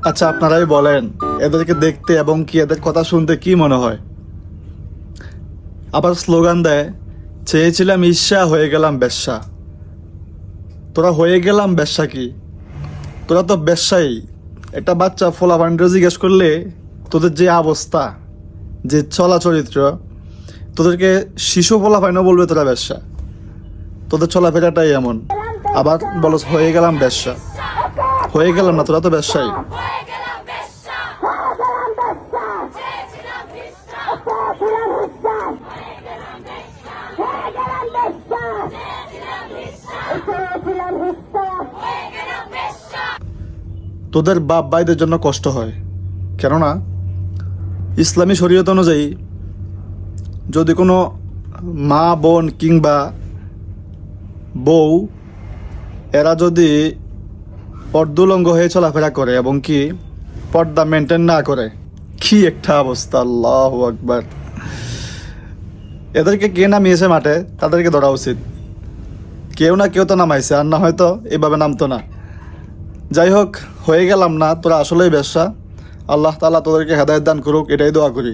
আচ্ছা, আপনারাই বলেন, এদেরকে দেখতে এবং কি এদের কথা শুনতে কি মনে হয়? আবার স্লোগান দেয়, চেয়েছিলাম ঈর্ষা, হয়ে গেলাম বেশ্যা। তোরা হয়ে গেলাম বেশ্যা কি? তোরা তো বেশ্যাই। একটা বাচ্চা ফোলাফান্ডে জিজ্ঞেস করলে তোদের যে অবস্থা, যে চলাচরিত্র, তোদেরকে শিশু ফোলাফাইনও বলবে তোরা বেশ্যা। তোদের চলাফেরাটাই এমন। আবার বলো হয়ে গেলাম বেশ্যা। হয়ে গেলাম না, তোরা তো বেশ্যাই। তোদের বাপ ভাইদের জন্য কষ্ট হয়, কেননা ইসলামী শরীয়ত অনুযায়ী যদি কোনো মা বোন কিংবা বউ এরা যদি পর্দুলঙ্গ হয়ে চলাফেরা করে এবং কি পর্দা মেনটেন না করে, কি একটা অবস্থা! আল্লাহু আকবার। এদেরকে কে নামিয়েছে মাঠে তাদেরকে ধরা উচিত। কেউ না কেউ তো নামাইছে, আর না হয়তো এভাবে নামতো না। যাই হোক, হয়ে গেলাম না, তোরা আসলেই বেশ্যা। আল্লাহ তাআলা তোদেরকে হেদায়েত দান করুক, এটাই দোয়া করি।